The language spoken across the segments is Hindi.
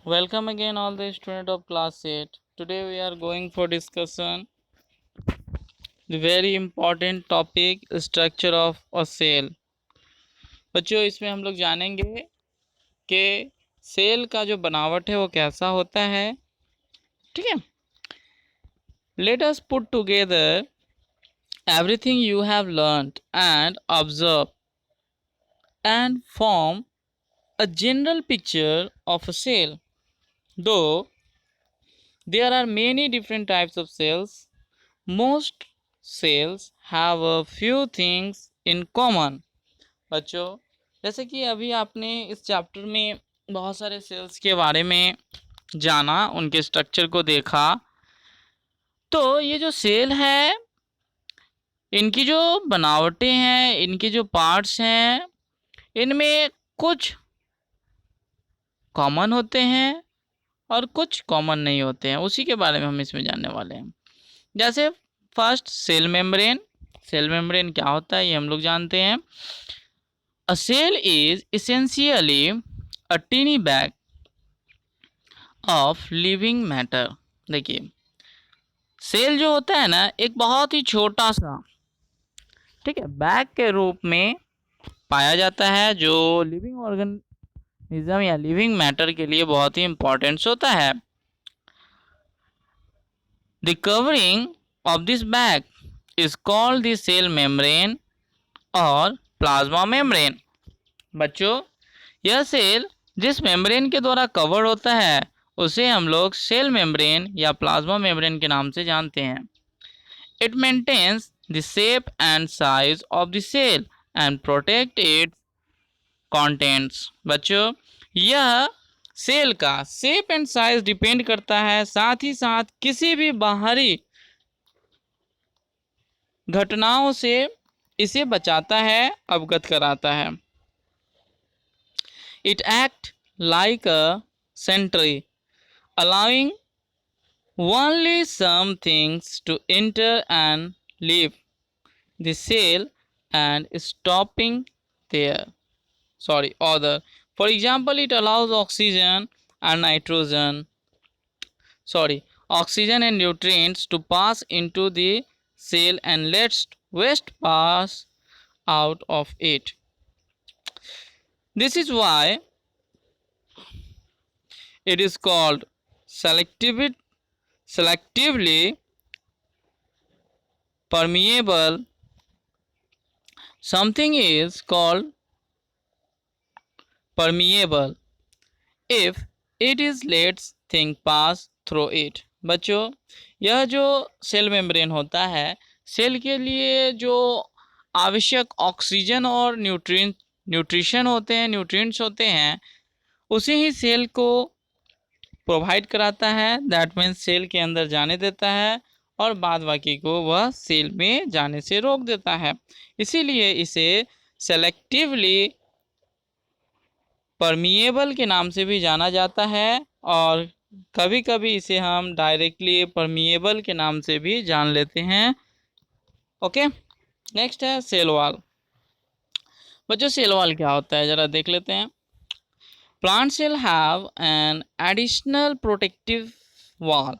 Welcome again all the student of class 8. Today we are going for discussion the very important topic structure of a cell. बच्चों इसमें हम लोग जानेंगे कि सेल का जो बनावट है वो कैसा होता है। ठीक है, let us put together everything you have learned and observed and form a general picture of a cell. Though there are many different types of cells, most cells have a few things in common. बच्चों जैसे कि अभी आपने इस चैप्टर में बहुत सारे सेल्स के बारे में जाना, उनके स्ट्रक्चर को देखा, तो ये जो सेल है इनकी जो बनावटें हैं, इनके जो पार्ट्स हैं, इनमें कुछ कॉमन होते हैं और कुछ कॉमन नहीं होते हैं। उसी के बारे में हम इसमें जानने वाले हैं। जैसे first cell membrane. Cell membrane क्या होता है ये हम लोग जानते हैं। A cell is essentially a teeny bag of living matter. देखिए सेल जो होता है ना एक बहुत ही छोटा सा, ठीक है, बैग के रूप में पाया जाता है जो लिविंग ऑर्गेनिज्म या लिविंग मैटर के लिए बहुत ही इंपॉर्टेंट होता है। The covering of this bag is called the cell membrane और प्लाज्मा मेम्ब्रेन। बच्चों यह सेल जिस मेम्ब्रेन के द्वारा कवर होता है उसे हम लोग सेल मेम्ब्रेन या प्लाज्मा मेम्ब्रेन के नाम से जानते हैं। It maintains the shape and size of the cell and protect its contents. बच्चों यह सेल का शेप एंड साइज डिपेंड करता है, साथ ही साथ किसी भी बाहरी घटनाओं से इसे बचाता है, अवगत कराता है। It acts like a sentry, allowing only some things to enter and leave the cell and stopping there. Other. For example, it allows oxygen and nutrients to pass into the cell and lets waste pass out of it. This is why it is called selectively permeable. Something is called permeable if it is lets thing pass through it. बच्चों यह जो सेल मेम्ब्रेन होता है सेल के लिए जो आवश्यक ऑक्सीजन और न्यूट्रिशन होते हैं, न्यूट्रिएंट्स होते हैं, उसे ही सेल को प्रोवाइड कराता है। दैट मीन्स सेल के अंदर जाने देता है और बाद बाकी को वह सेल में जाने से रोक देता है। इसीलिए इसे सेलेक्टिवली परमिएबल के नाम से भी जाना जाता है और कभी कभी इसे हम डायरेक्टली परमिएबल के नाम से भी जान लेते हैं। ओके, नेक्स्ट है सेल वॉल। बच्चों सेल वॉल क्या होता है जरा देख लेते हैं। Plant cell have an additional protective wall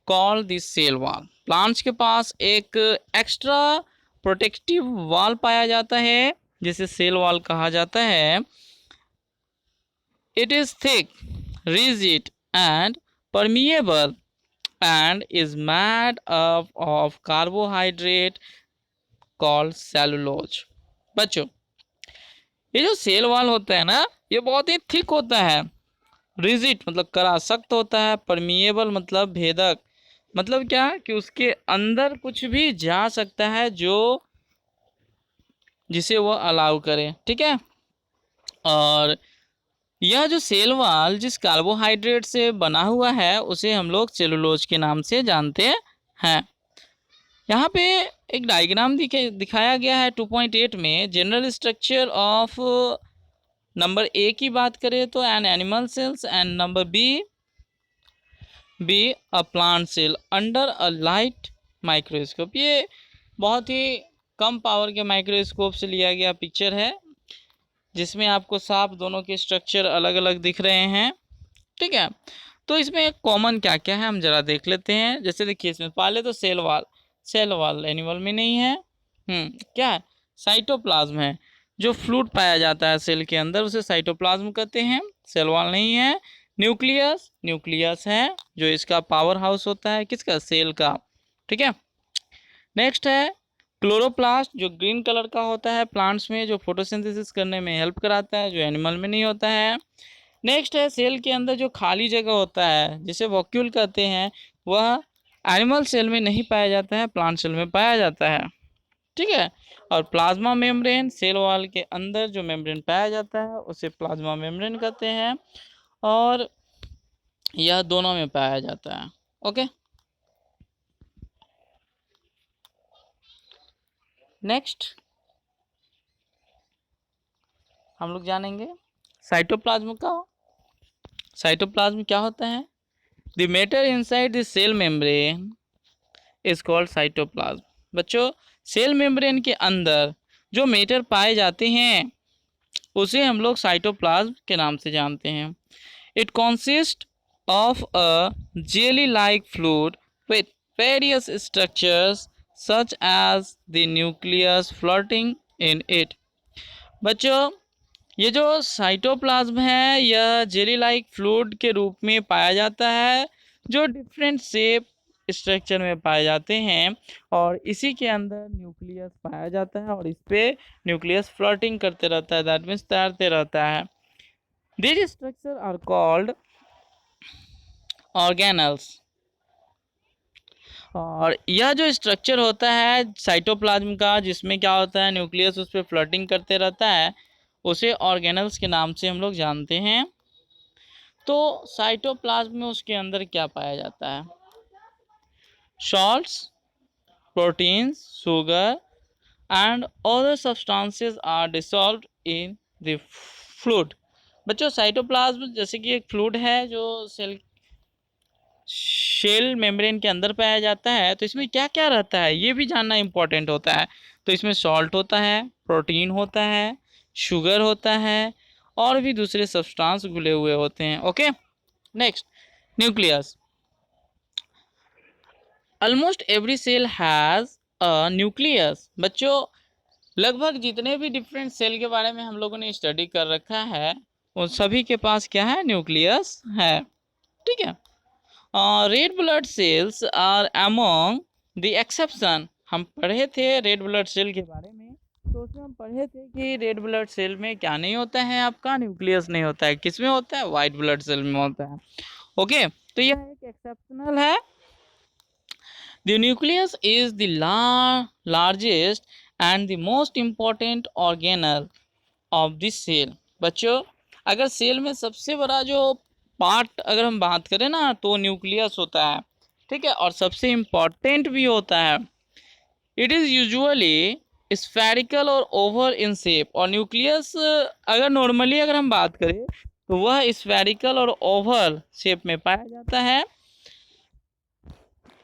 called the cell wall. Plants के पास एक एक्स्ट्रा प्रोटेक्टिव वॉल पाया जाता है जिसे सेल वॉल कहा जाता है। It is thick, rigid and permeable and is made up of carbohydrate called cellulose. बच्चों ये जो सेल वॉल होता है ना ये बहुत ही थिक होता है। रिजिड मतलब कड़ा सख्त होता है। परमिएबल मतलब भेदक, मतलब क्या कि उसके अंदर कुछ भी जा सकता है जो जिसे वो अलाउ करे। ठीक है, और यह जो सेल वॉल जिस कार्बोहाइड्रेट से बना हुआ है उसे हम लोग सेलुलोज के नाम से जानते हैं। यहाँ पे एक डायग्राम दिखाया गया है 2.8 में। General structure of number A की बात करें तो an animal cells and number B a plant cell under a light microscope. ये बहुत ही कम पावर के माइक्रोस्कोप से लिया गया पिक्चर है जिसमें आपको साफ दोनों के स्ट्रक्चर अलग अलग दिख रहे हैं। ठीक है। तो इसमें कॉमन क्या क्या है हम जरा देख लेते हैं। जैसे देखिए इसमें पहले तो सेल वाल एनिमल में नहीं है। क्या है? साइटोप्लाज्म है। जो फ्लूइड पाया जाता है सेल के अंदर उसे साइटोप्लाज्म कहते हैं। सेल वाल नहीं है। न्यूक्लियस है जो इसका पावर हाउस होता है किसका? सेल का। ठीक है। नेक्स्ट है क्लोरोप्लास्ट जो ग्रीन कलर का होता है प्लांट्स में, जो फोटोसिंथेसिस करने में हेल्प कराता है, जो एनिमल में नहीं होता है। नेक्स्ट है सेल के अंदर जो खाली जगह होता है जिसे वॉक्यूल कहते हैं, वह एनिमल सेल में नहीं पाया जाता है, प्लांट सेल में पाया जाता है। ठीक है। और प्लाज्मा मेम्ब्रेन, सेल वॉल के अंदर जो मेम्ब्रेन पाया जाता है उसे प्लाज्मा मेम्ब्रेन कहते हैं, और यह दोनों में पाया जाता है। ओके। नेक्स्ट हम लोग जानेंगे साइटोप्लाज्म का। साइटोप्लाज्म क्या होता है? The matter inside the cell membrane is called cytoplasm. बच्चों, सेल मेम्ब्रेन के अंदर जो मैटर पाए जाते हैं उसे हम लोग साइटोप्लाज्म के नाम से जानते हैं। It consist of a jelly like fluid with various structures such as the nucleus floating in it. बच्चों, ये जो साइटोप्लाज्म है यह जेली लाइक फ्लूइड के रूप में पाया जाता है जो डिफरेंट शेप स्ट्रक्चर में पाए जाते हैं, और इसी के अंदर न्यूक्लियस पाया जाता है और इस पे न्यूक्लियस फ्लोटिंग करते रहता है, दैट मीन्स तैरते रहता है। These structure are called organelles. और यह जो स्ट्रक्चर होता है साइटोप्लाज्म का जिसमें क्या होता है न्यूक्लियस उस पर फ्लोटिंग करते रहता है, उसे ऑर्गेनल्स के नाम से हम लोग जानते हैं। तो साइटोप्लाज्म में उसके अंदर क्या पाया जाता है? Salts, proteins, sugar and other substances are dissolved in the fluid. बच्चों, साइटोप्लाज्म जैसे कि एक फ्लूइड है जो शेल मेम्ब्रेन के अंदर पाया जाता है, तो इसमें क्या क्या रहता है ये भी जानना इंपॉर्टेंट होता है। तो इसमें सॉल्ट होता है, प्रोटीन होता है, शुगर होता है, और भी दूसरे सब्सटेंस घुले हुए होते हैं। Okay. Next, nucleus. Almost every cell has a nucleus. बच्चों, लगभग जितने भी डिफरेंट सेल के बारे में हम लोगों ने स्टडी कर रखा है उन सभी के पास क्या है? न्यूक्लियस है। ठीक है। Red blood cells are among the exception. हम पढ़े थे रेड ब्लड सेल के बारे में, तो उसमें हम पढ़े थे कि रेड ब्लड सेल में क्या नहीं होता है? आपका न्यूक्लियस नहीं होता है। किस में होता है? वाइट ब्लड सेल में होता है। ओके। तो यह एक एक्सेप्शनल है। The nucleus is the largest and the most important organelle of the cell. बच्चों, अगर सेल में सबसे बड़ा जो पार्ट अगर हम बात करें ना तो न्यूक्लियस होता है। ठीक है। और सबसे इम्पॉर्टेंट भी होता है। इट इज़ यूजुअली स्फेरिकल और ओवल इन शेप। और न्यूक्लियस अगर नॉर्मली अगर हम बात करें तो वह स्फेरिकल और ओवल शेप में पाया जाता है।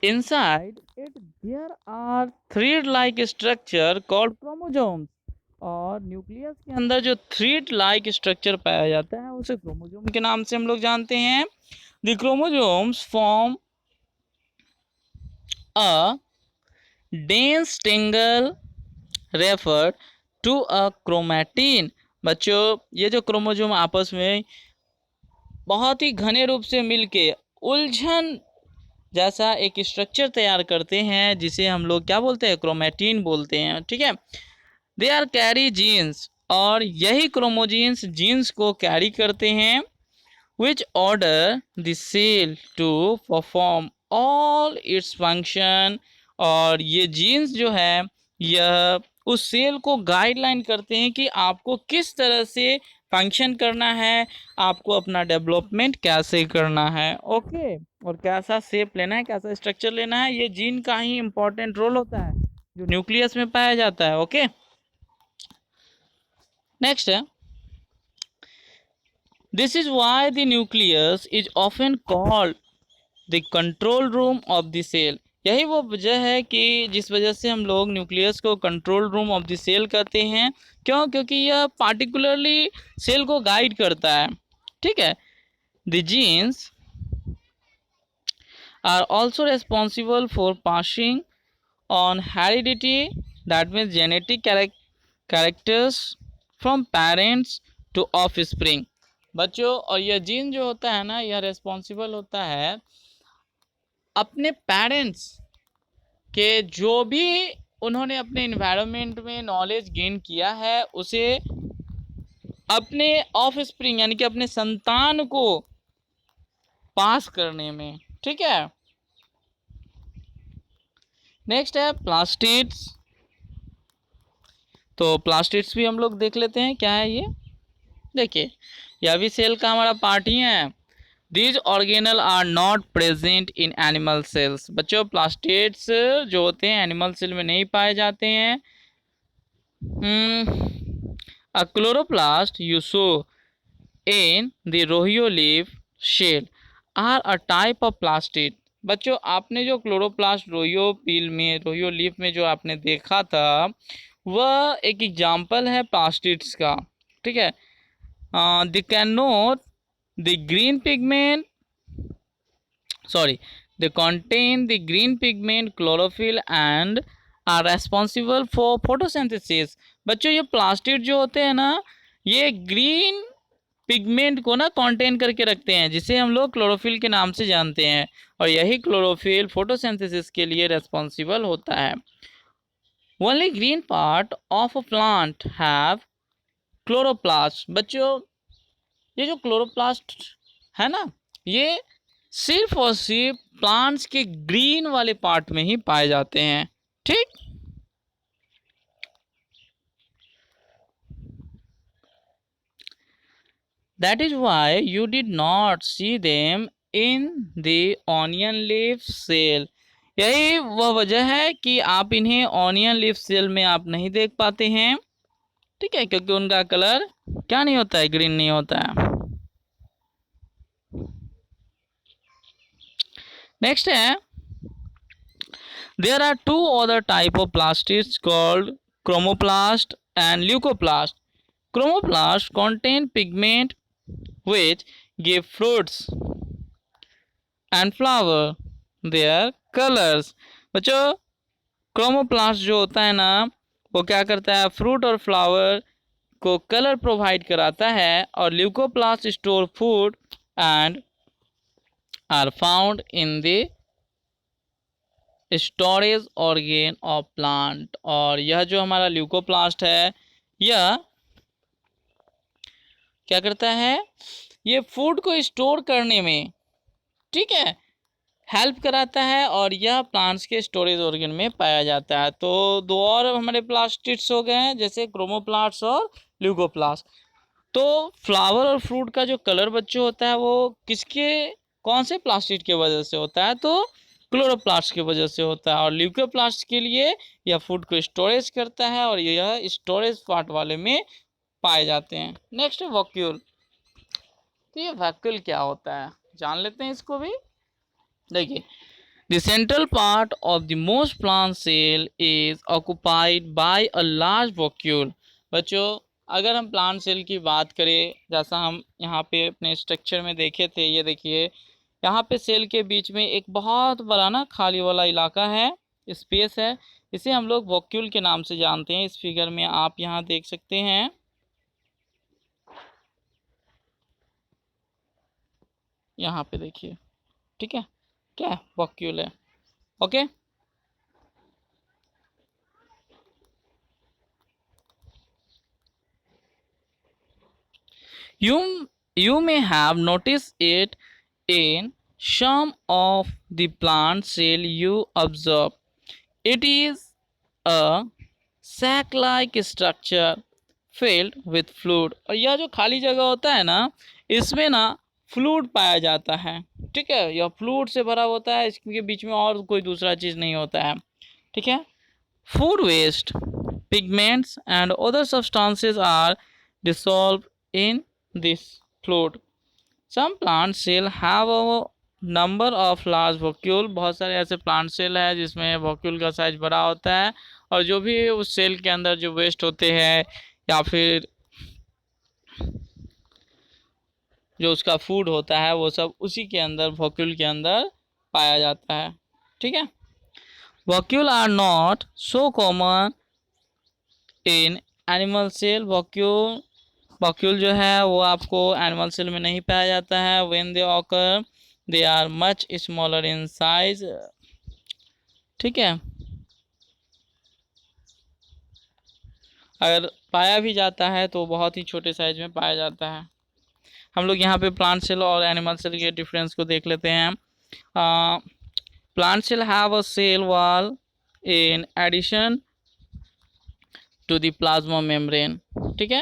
Inside it there are thread like structure called chromosomes. और न्यूक्लियस के अंदर जो थ्रेड लाइक स्ट्रक्चर पाया जाता है उसे क्रोमोसोम के नाम से हम लोग जानते हैं। The chromosomes form a dense tangle refer to a chromatin. बच्चों, ये जो क्रोमोसोम आपस में बहुत ही घने रूप से मिलके उलझन जैसा एक स्ट्रक्चर तैयार करते हैं जिसे हम लोग क्या बोलते हैं? क्रोमैटिन बोलते हैं। ठीक है। They are carry genes. और यही क्रोमोजीन्स जीन्स को कैरी करते हैं which order the cell to perform all its function. और ये जीन्स जो है यह उस सेल को गाइडलाइन करते हैं कि आपको किस तरह से फंक्शन करना है, आपको अपना डेवलपमेंट कैसे करना है। ओके। और कैसा शेप लेना है, कैसा स्ट्रक्चर लेना है, ये जीन का ही इम्पोर्टेंट रोल होता है जो न्यूक्लियस में पाया जाता है। ओके। नेक्स्ट है, this is why the nucleus is often called the control room of the cell. यही वो वजह है कि जिस वजह से हम लोग न्यूक्लियस को control room of the cell कहते हैं। क्यों? क्योंकि यह पार्टिकुलरली सेल को गाइड करता है। ठीक है। The genes are also responsible for passing on heredity, that means genetic characters from parents to offspring. बच्चों, और यह जीन जो होता है ना, यह रिस्पॉन्सिबल होता है अपने पेरेंट्स के जो भी उन्होंने अपने इन्वायरमेंट में नॉलेज गेन किया है उसे अपने ऑफस्प्रिंग यानी कि अपने संतान को पास करने में। ठीक है, नेक्स्ट है प्लास्टिड्स। तो प्लास्टिड्स भी हम लोग देख लेते हैं क्या है ये। देखिए, यह भी सेल का हमारा पार्ट ही है। These organelle are not present in animal cells. बच्चों, प्लास्टिड्स जो होते हैं एनिमल सेल में नहीं पाए जाते हैं। A chloroplast you saw in the rohio leaf shell are a type of plastid। बच्चों, आपने जो क्लोरोप्लास्ट रोहियो लीफ में जो आपने देखा था वह एक एग्जाम्पल है प्लास्टिड्स का। ठीक है, they cannot the green pigment they contain the green pigment chlorophyll and are responsible for photosynthesis। बच्चों, ये प्लास्टिड जो होते हैं ना, ये ग्रीन पिगमेंट को ना कंटेन करके रखते हैं जिसे हम लोग क्लोरोफिल के नाम से जानते हैं, और यही क्लोरोफिल फोटोसिंथेसिस के लिए रेस्पॉन्सिबल होता है। Only green part of a plant have chloroplast. बच्चों, ये जो क्लोरोप्लास्ट है ना, ये सिर्फ और सिर्फ प्लांट्स के ग्रीन वाले पार्ट में ही पाए जाते हैं। ठीक, that is why you did not see them in the onion leaf cell। यही वह वजह है कि आप इन्हें ऑनियन लीफ सेल में आप नहीं देख पाते हैं। ठीक है, क्योंकि उनका कलर क्या नहीं होता है, ग्रीन नहीं होता है। नेक्स्ट है, there are two other type of plastids called chromoplast and leucoplast. Chromoplast contain pigment which give fruits and flower their colors। बच्चों, क्रोमोप्लास्ट जो होता है ना, वो क्या करता है, फ्रूट और फ्लावर को कलर प्रोवाइड कराता है, और leucoplast store food and are found in the storage organ of plant. और यह जो हमारा ल्यूकोप्लास्ट है, यह क्या करता है, ये फूड को स्टोर करने में, ठीक है, हेल्प कराता है, और यह प्लांट्स के स्टोरेज ऑर्गन में पाया जाता है। तो दो और हमारे प्लास्टिड्स हो गए हैं, जैसे क्रोमोप्लास्ट और ल्यूकोप्लास्ट। तो फ्लावर और फ्रूट का जो कलर बच्चों होता है वो किसके, कौन से प्लास्टिड की वजह से होता है, तो क्लोरोप्लास्ट की वजह से होता है। और ल्यूकोप्लास्ट के लिए यह फूड को स्टोरेज करता है, और यह स्टोरेज पार्ट वाले में पाए जाते हैं। Next vacuole. तो ये वैक्यूल क्या होता है, जान लेते हैं इसको भी। देखिए, the central part of the most plant cell is occupied by a large vacuole। बच्चों, अगर हम प्लांट सेल की बात करें, जैसा हम यहाँ पे अपने स्ट्रक्चर में देखे थे, ये देखिए यहाँ पे सेल के बीच में एक बहुत बड़ा ना खाली वाला इलाका है, स्पेस है, इसे हम लोग वैक्यूल के नाम से जानते हैं। इस फिगर में आप यहाँ देख सकते हैं, यहाँ पे देखिए, ठीक है, क्या वैक्यूल है। Okay, you may have noticed it in some of the plant cell you observe। It is a sac-like structure filled with fluid। और यह जो खाली जगह होता है ना, इसमें ना फ्लूइड पाया जाता है। ठीक है, यह फ्लूइड से भरा होता है, इसके बीच में और कोई दूसरा चीज़ नहीं होता है। ठीक है, food waste, pigments and other substances are dissolved in this fluid। Some plant cell have a number of large vacuole। बहुत सारे ऐसे प्लांट सेल है जिसमें वैक्यूल का साइज बड़ा होता है, और जो भी उस सेल के अंदर जो वेस्ट होते हैं या फिर जो उसका फूड होता है वो सब उसी के अंदर वॉक्यूल के अंदर पाया जाता है। ठीक है, vacuole are not so common in animal cell. Vacuole जो है वो आपको एनिमल सेल में नहीं पाया जाता है। When they occur they are much smaller in size. ठीक है, अगर पाया भी जाता है तो बहुत ही छोटे साइज में पाया जाता है। हम लोग यहाँ पे प्लांट सेल और एनिमल सेल के डिफरेंस को देख लेते हैं। Plant cell have a cell wall in addition to the plasma membrane. ठीक है,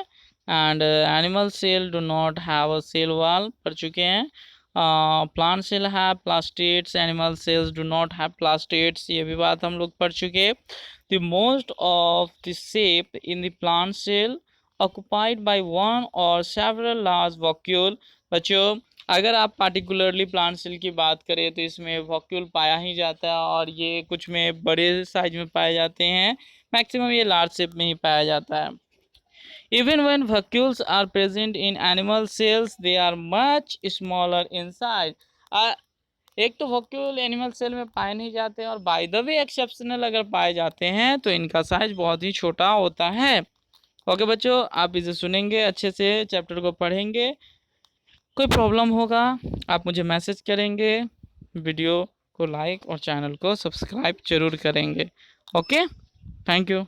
and animal cell do not have a cell wall पढ़ चुके हैं। Plant cell have plastids, animal cells do not have plastids, ये भी बात हम लोग पढ़ चुके। The most of the shape in the plant cell occupied by one or several large vacuole। बच्चों अगर आप पार्टिकुलरली प्लांट सेल की बात करें तो इसमें वॉक्यूल पाया ही जाता है, और ये कुछ में बड़े साइज में पाए जाते हैं, मैक्सिमम ये लार्ज शेप में ही पाया जाता है। Even when vacuoles are present in animal cells, they are much smaller in size। एक तो वॉक्यूल एनिमल सेल में पाए नहीं जाते हैं, और बाय द वे एक्सेप्शनल अगर पाए जाते हैं तो इनका साइज बहुत ही छोटा होता है। ओके बच्चों, आप इसे सुनेंगे, अच्छे से चैप्टर को पढ़ेंगे। कोई प्रॉब्लम होगा आप मुझे मैसेज करेंगे, वीडियो को लाइक और चैनल को सब्सक्राइब जरूर करेंगे। Okay, thank you.